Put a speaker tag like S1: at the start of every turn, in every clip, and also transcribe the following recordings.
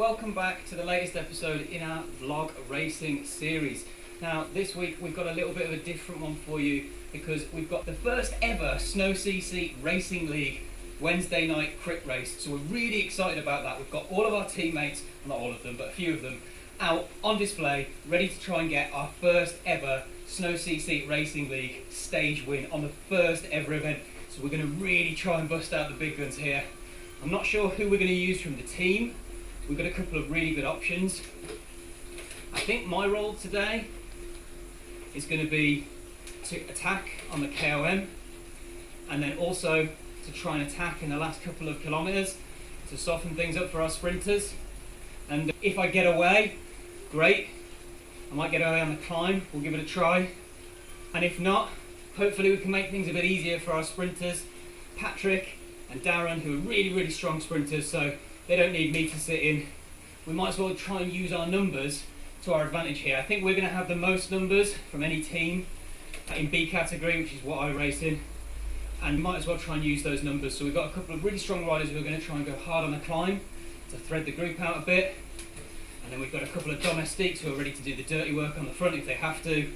S1: welcome back to the latest episode in our vlog racing series. Now this week we've got a little bit of a different one for you because we've got the first ever Snow CC Racing League Wednesday night crit race. So we're really excited about that. We've got all of our teammates, not all of them, but a few of them, out on display, ready to try and get our first ever Snow CC Racing League stage win on the first ever event. So we're going to really try and bust out the big guns here. I'm not sure who we're going to use from the team. We've got a couple of really good options. I think my role today is going to be to attack on the KOM and then also to try and attack in the last couple of kilometres to soften things up for our sprinters. And if I get away, great. I might get away on the climb, we'll give it a try. And if not, hopefully we can make things a bit easier for our sprinters. Patrick and Darren, who are really strong sprinters, so they don't need me to sit in. We might as well try and use our numbers to our advantage here. I think we're going to have the most numbers from any team in B category, which is what I race in. And we might as well try and use those numbers. So we've got a couple of really strong riders who are going to try and go hard on the climb to thread the group out a bit. And then we've got a couple of domestiques who are ready to do the dirty work on the front if they have to.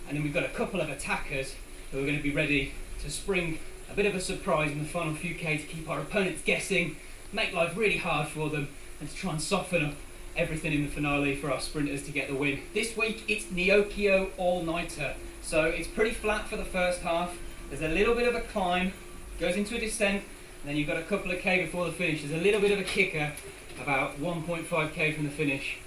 S1: And then we've got a couple of attackers who are going to be ready to spring a bit of a surprise in the final few K to keep our opponents guessing, make life really hard for them, and to try and soften up everything in the finale for our sprinters to get the win. This week it's Neokio all-nighter, so it's pretty flat for the first half. There's a little bit of a climb, goes into a descent, and then you've got a couple of K before the finish. There's a little bit of a kicker, about 1.5 K from the finish.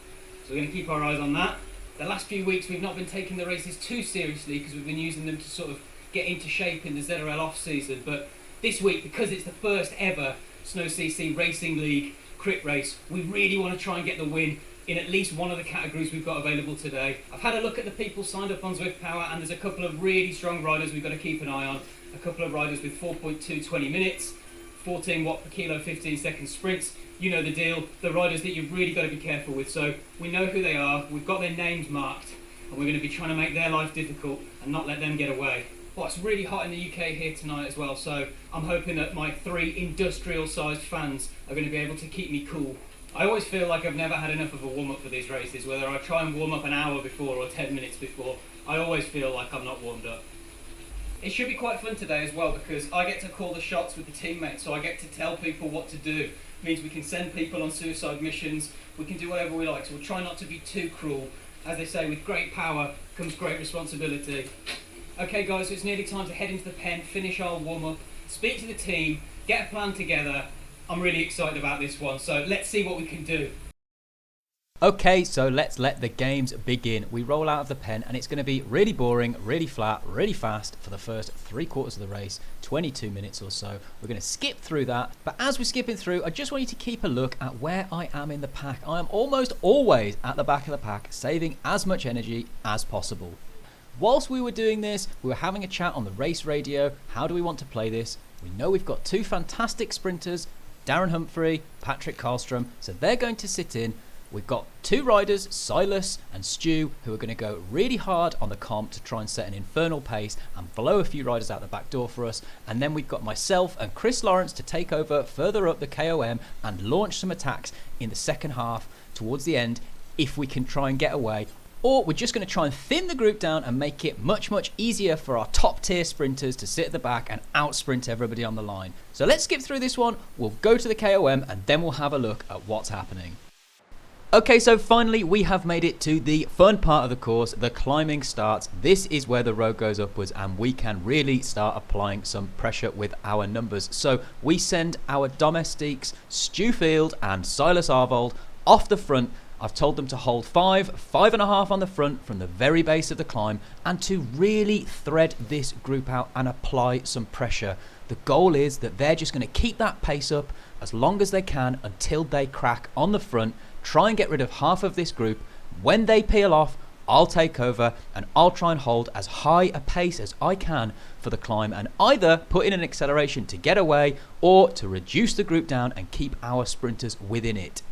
S1: So we're going to keep our eyes on that. The last few weeks we've not been taking the races too seriously because we've been using them to sort of get into shape in the ZRL off season, but this week, because it's the first ever Snow CC Racing League crit race, we really want to try and get the win in at least one of the categories we've got available today. I've had a look at the people signed up on Zwift Power, and there's a couple of really strong riders we've got to keep an eye on. A couple of riders with 4.2 20 minutes, 14 watt per kilo, 15 second sprints. You know the deal, the riders that you've really got to be careful with. So we know who they are, we've got their names marked, and we're going to be trying to make their life difficult and not let them get away. Well, it's really hot in the UK here tonight as well, so I'm hoping that my 3 industrial-sized fans are going to be able to keep me cool. I always feel like I've never had enough of a warm-up for these races, whether I try and warm up an hour before or 10 minutes before. I always feel like I'm not warmed up. It should be quite fun today as well because I get to call the shots with the teammates, so I get to tell people what to do. It means we can send people on suicide missions, we can do whatever we like, so we'll try not to be too cruel. As they say, with great power comes great responsibility. Okay guys, so it's nearly time to head into the pen, finish our warm-up, speak to the team, get a plan together. I'm really excited about this one, so let's see what we can do.
S2: Okay, so let's let the games begin. We roll out of the pen and it's going to be really boring, really flat, really fast for the first 3/4 of the race, 22 minutes or so. We're going to skip through that, but as we're skipping through, I just want you to keep a look at where I am in the pack. I am almost always at the back of the pack, saving as much energy as possible. Whilst we were doing this, we were having a chat on the race radio. How do we want to play this? We know we've got 2 fantastic sprinters, Darren Humphrey, Patrick Karlstrom, so they're going to sit in. We've got 2 riders, Silas and Stu, who are going to go really hard on the comp to try and set an infernal pace and blow a few riders out the back door for us. And then we've got myself and Chris Lawrence to take over further up the KOM and launch some attacks in the second half towards the end if we can try and get away. Or we're just going to try and thin the group down and make it much easier for our top tier sprinters to sit at the back and out sprint everybody on the line. So let's skip through this one, we'll go to the KOM and then we'll have a look at what's happening. Okay, so finally we have made it to the fun part of the course. The climbing starts. This is where the road goes upwards and we can really start applying some pressure with our numbers. So we send our domestiques, Stu Field and Silas Arvold, off the front. I've told them to hold 5.5 on the front from the very base of the climb and to really thread this group out and apply some pressure. The goal is that they're just going to keep that pace up as long as they can until they crack on the front, try and get rid of half of this group. When they peel off, I'll take over and I'll try and hold as high a pace as I can for the climb and either put in an acceleration to get away or to reduce the group down and keep our sprinters within it.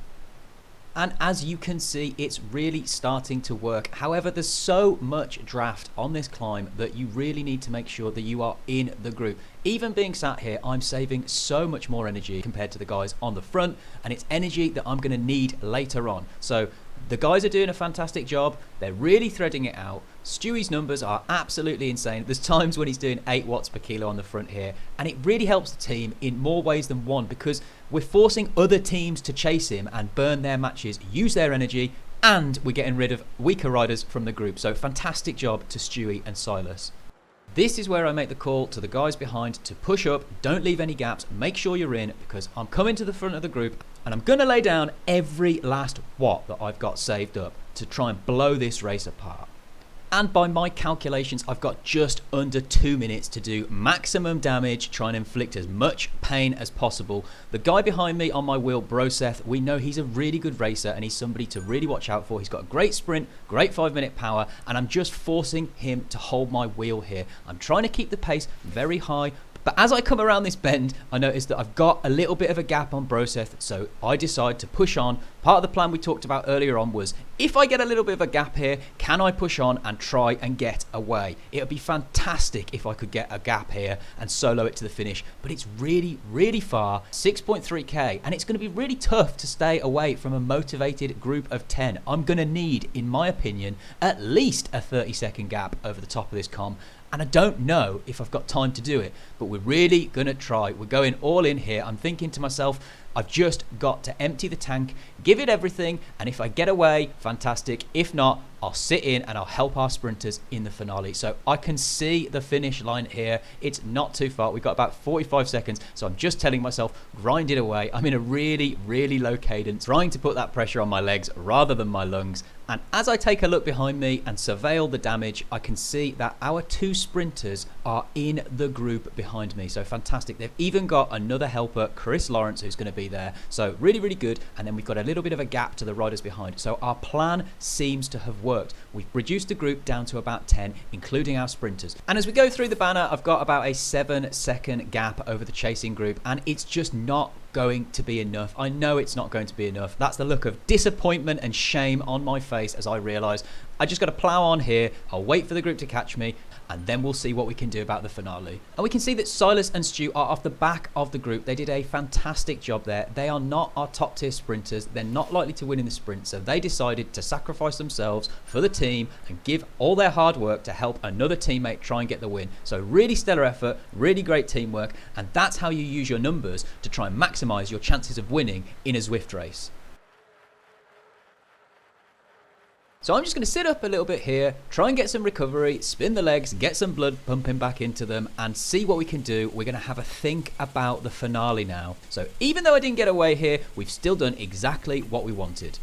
S2: and as you can see, it's really starting to work. However, there's so much draft on this climb that you really need to make sure that you are in the group. Even being sat here, I'm saving so much more energy compared to the guys on the front, and it's energy that I'm going to need later on. So the guys are doing a fantastic job. They're really threading it out. Stewie's numbers are absolutely insane. There's times when he's doing 8 watts per kilo on the front here, and it really helps the team in more ways than one, because we're forcing other teams to chase him and burn their matches, use their energy, and we're getting rid of weaker riders from the group. So fantastic job to Stewie and Silas. This is where I make the call to the guys behind to push up, don't leave any gaps, make sure you're in, because I'm coming to the front of the group and I'm going to lay down every last watt that I've got saved up to try and blow this race apart. And by my calculations, I've got just under 2 minutes to do maximum damage, try and inflict as much pain as possible. The guy behind me on my wheel, Broseth, we know he's a really good racer and he's somebody to really watch out for. He's got a great sprint, great 5-minute power, and I'm just forcing him to hold my wheel here. I'm trying to keep the pace very high, but as I come around this bend, I notice that I've got a little bit of a gap on Broseth, so I decide to push on. Part of the plan we talked about earlier on was, if I get a little bit of a gap here, can I push on and try and get away? It would be fantastic if I could get a gap here and solo it to the finish, but it's really, really far, 6.3k, and it's going to be really tough to stay away from a motivated group of 10. I'm going to need, in my opinion, at least a 30-second gap over the top of this KOM. And I don't know if I've got time to do it, but we're really going to try. We're going all in here. I'm thinking to myself, I've just got to empty the tank, give it everything, and if I get away, fantastic. If not, I'll sit in and I'll help our sprinters in the finale. So I can see the finish line here. It's not too far. We've got about 45 seconds. So I'm just telling myself, grind it away. I'm in a really, really low cadence, trying to put that pressure on my legs rather than my lungs. And as I take a look behind me and surveil the damage, I can see that our 2 sprinters are in the group behind me. So fantastic. They've even got another helper, Chris Lawrence, who's going to be there. So really, really good. And then we've got a little bit of a gap to the riders behind. So our plan seems to have worked. We've reduced the group down to about 10, including our sprinters. And as we go through the banner, I've got about a 7-second gap over the chasing group, and it's just not going to be enough. I know it's not going to be enough. That's the look of disappointment and shame on my face as I realise I just got to plough on here. I'll wait for the group to catch me, and then we'll see what we can do about the finale. And we can see that Silas and Stu are off the back of the group. They did a fantastic job there. They are not our top tier sprinters. They're not likely to win in the sprint, so they decided to sacrifice themselves for the team and give all their hard work to help another teammate try and get the win. So really stellar effort, really great teamwork, and that's how you use your numbers to try and maximize your chances of winning in a Zwift race. So I'm just going to sit up a little bit here, try and get some recovery, spin the legs, get some blood pumping back into them, and see what we can do. We're going to have a think about the finale now. So even though I didn't get away here, we've still done exactly what we wanted.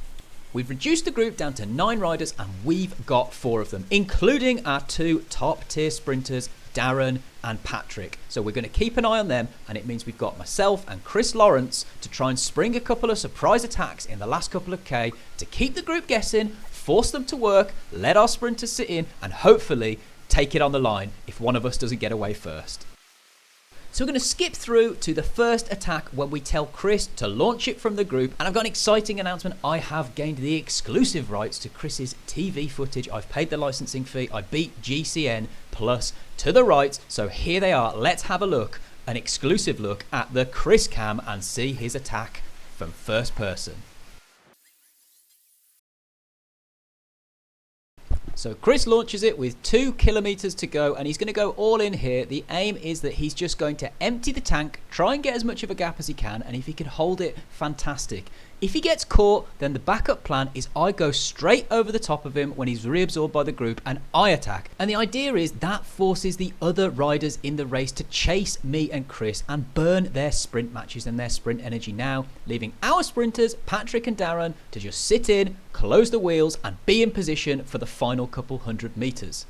S2: We've reduced the group down to 9 riders, and we've got 4 of them, including our 2 top tier sprinters, Darren and Patrick. So we're going to keep an eye on them, and it means we've got myself and Chris Lawrence to try and spring a couple of surprise attacks in the last couple of K to keep the group guessing, force them to work, let our sprinters sit in, and hopefully take it on the line if one of us doesn't get away first. So we're going to skip through to the first attack when we tell Chris to launch it from the group. And I've got an exciting announcement. I have gained the exclusive rights to Chris's TV footage. I've paid the licensing fee. I beat GCN Plus to the rights. So here they are. Let's have a look, an exclusive look at the Chris cam and see his attack from first person. So Chris launches it with 2 kilometers to go, and he's going to go all in here. The aim is that he's just going to empty the tank, try and get as much of a gap as he can, and if he can hold it, fantastic. If he gets caught, then the backup plan is I go straight over the top of him when he's reabsorbed by the group and I attack. And the idea is that forces the other riders in the race to chase me and Chris and burn their sprint matches and their sprint energy now, leaving our sprinters, Patrick and Darren, to just sit in, close the wheels and be in position for the final couple 100 meters.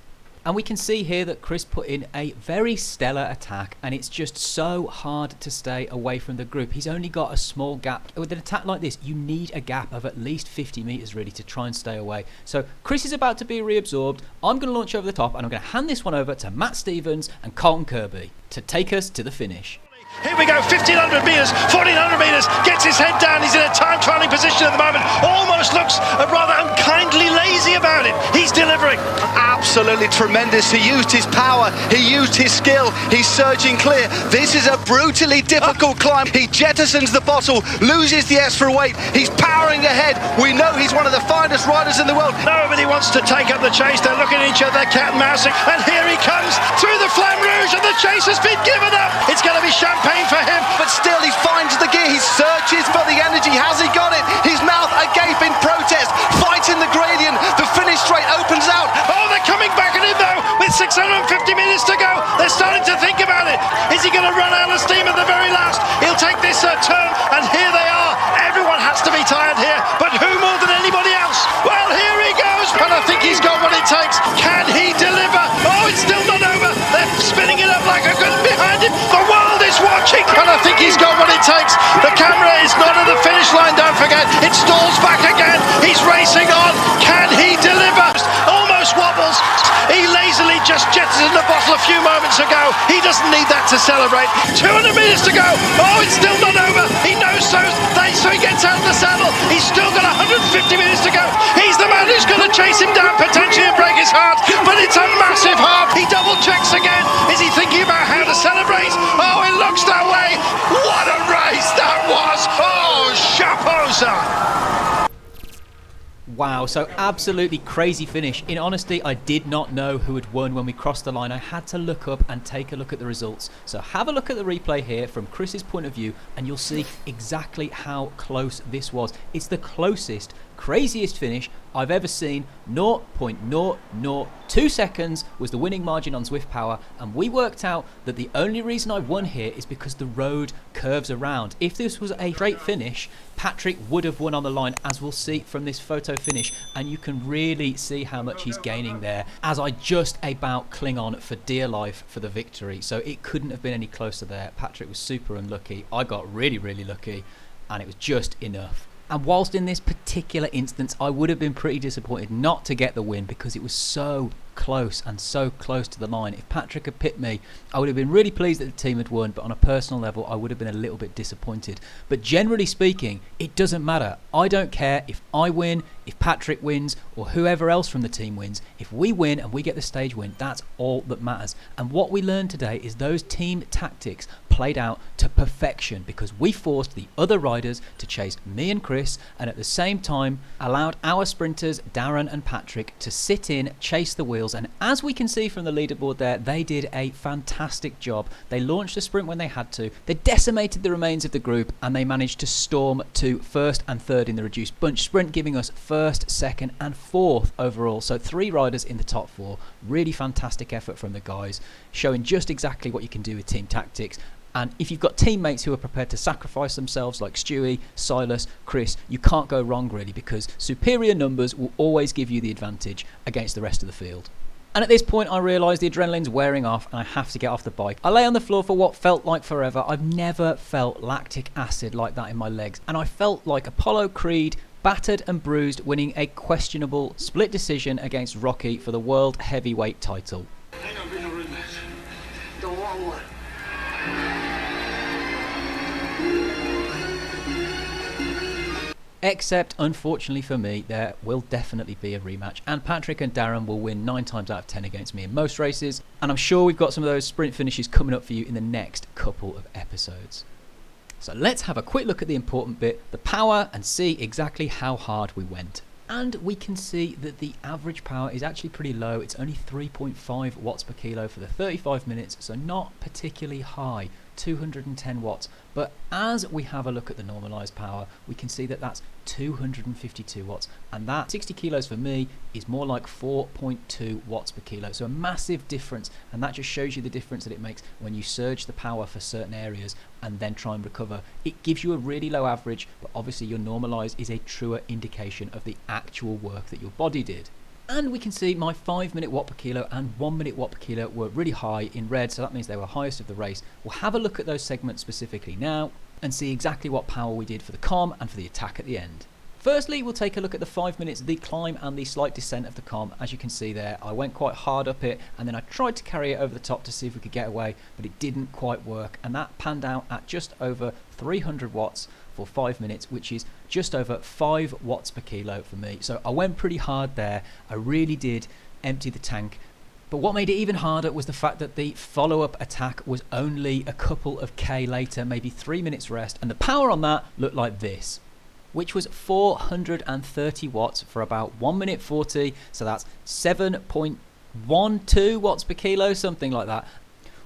S2: And we can see here that Chris put in a very stellar attack, and it's just so hard to stay away from the group. He's only got a small gap. With an attack like this, you need a gap of at least 50 meters really to try and stay away. So Chris is about to be reabsorbed. I'm going to launch over the top, and I'm going to hand this one over to Matt Stevens and Colton Kirby to take us to the finish.
S3: Here we go, 1,500 metres, 1,400 metres, gets his head down, he's in a time trialling position at the moment, almost looks rather unkindly lazy about it. He's delivering.
S4: Absolutely tremendous. He used his power, he used his skill, he's surging clear. This is a brutally difficult climb. He jettisons the bottle, loses the extra weight, he's powering ahead. We know he's one of the finest riders in the world.
S3: Nobody wants to take up the chase, they're looking at each other, cat and mousing, and here he comes through the Flamme Rouge, and the chase has been given up. It's going to be champagne for him.
S4: But still he finds the gear, he searches for the energy. Has he got it? His mouth agape in protest, fighting the gradient. The finish straight opens out.
S3: Oh, they're coming back at him though, with 650 metres to go. They're starting to think about it. Is he going to run out of steam at the very last? He'll take this turn, and here they are. Everyone has to be tired here, but who more than anybody else? Well, here he goes, and I think he's got what it takes. Can he deliver? Oh, it's still not over. They're spinning it up like a gun behind him. The world is watching, and I think he's got what it takes. The camera is not at the finish line, don't forget. It stalls back again. He's racing on. Can he deliver? Almost wobbles. He lazily just jettisoned the bottle a few moments ago. He doesn't need that to celebrate. 200 metres to go. Oh, it's still not over. He knows so he gets out of the saddle. He's still got 150 metres to go. He's the man who's going to chase him down potentially and break his heart, but it's a massive heart. He double checks again. Is he thinking about how to celebrate? Oh, it looks that way. What a race that was. Oh, chapeau, sir.
S2: Wow, so absolutely crazy finish. In honesty, I did not know who had won when we crossed the line. I had to look up and take a look at the results. So have a look at the replay here from Chris's point of view, and you'll see exactly how close this was. It's the closest, craziest finish I've ever seen. 0.002 seconds was the winning margin on Zwift Power, and we worked out that the only reason I won here is because the road curves around. If this was a straight finish, Patrick would have won on the line, as we'll see from this photo finish, and you can really see how much he's gaining there, as I just about cling on for dear life for the victory. So it couldn't have been any closer there. Patrick was super unlucky. I got really, really lucky, and it was just enough. And whilst in this particular instance I would have been pretty disappointed not to get the win, because it was so close and so close to the line. If Patrick had pipped me, I would have been really pleased that the team had won, but on a personal level I would have been a little bit disappointed. But generally speaking, it doesn't matter. I don't care if I win, if Patrick wins, or whoever else from the team wins. If we win and we get the stage win, that's all that matters. And what we learned today is those team tactics played out to perfection, because we forced the other riders to chase me and Chris, and at the same time allowed our sprinters Darren and Patrick to sit in, chase the wheels. And as we can see from the leaderboard there, they did a fantastic job. They launched a sprint when they had to, they decimated the remains of the group, and they managed to storm to first and third in the reduced bunch sprint, giving us first, second and fourth overall. So 3 riders in the top 4. Really fantastic effort from the guys, showing just exactly what you can do with team tactics. And if you've got teammates who are prepared to sacrifice themselves, like Stewie, Silas, Chris, you can't go wrong really, because superior numbers will always give you the advantage against the rest of the field. And at this point I realise the adrenaline's wearing off and I have to get off the bike. I lay on the floor for what felt like forever. I've never felt lactic acid like that in my legs, and I felt like Apollo Creed, battered and bruised, winning a questionable split decision against Rocky for the world heavyweight title.
S5: Hang on, bring a rematch. Don't want one.
S2: Except, unfortunately for me, there will definitely be a rematch, and Patrick and Darren will win 9 times out of 10 against me in most races, and I'm sure we've got some of those sprint finishes coming up for you in the next couple of episodes. So let's have a quick look at the important bit, the power, and see exactly how hard we went. And we can see that the average power is actually pretty low. It's only 3.5 watts per kilo for the 35 minutes, so not particularly high, 210 watts. But as we have a look at the normalized power, we can see that that's 252 watts, and that 60 kilos for me is more like 4.2 watts per kilo. So a massive difference, and that just shows you the difference that it makes when you surge the power for certain areas and then try and recover. It gives you a really low average, but obviously your normalized is a truer indication of the actual work that your body did. And we can see my 5-minute watt per kilo and 1-minute watt per kilo were really high in red, so that means they were highest of the race. We'll have a look at those segments specifically now and see exactly what power we did for the KOM and for the attack at the end. Firstly, we'll take a look at the 5 minutes, the climb and the slight descent of the KOM. As you can see there, I went quite hard up it and then I tried to carry it over the top to see if we could get away, but it didn't quite work, and that panned out at just over 300 watts for 5 minutes, which is just over 5 watts per kilo for me. So I went pretty hard there. I really did empty the tank. But what made it even harder was the fact that the follow-up attack was only a couple of K later, maybe 3 minutes rest, and the power on that looked like this, which was 430 watts for about 1 minute 40, so that's 7.12 watts per kilo, something like that,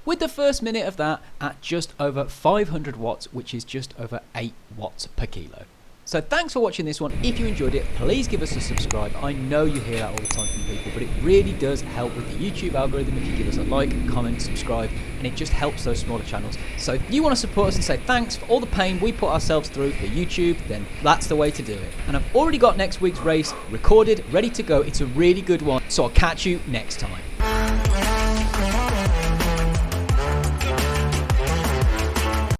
S2: with the first minute of that at just over 500 watts, which is just over 8 watts per kilo. So thanks for watching this one. If you enjoyed it, please give us a subscribe. I know you hear that all the time from people, but it really does help with the YouTube algorithm if you give us a like, comment, subscribe, and it just helps those smaller channels. So if you want to support us and say thanks for all the pain we put ourselves through for YouTube, then that's the way to do it. And I've already got next week's race recorded, ready to go. It's a really good one, so I'll catch you next time.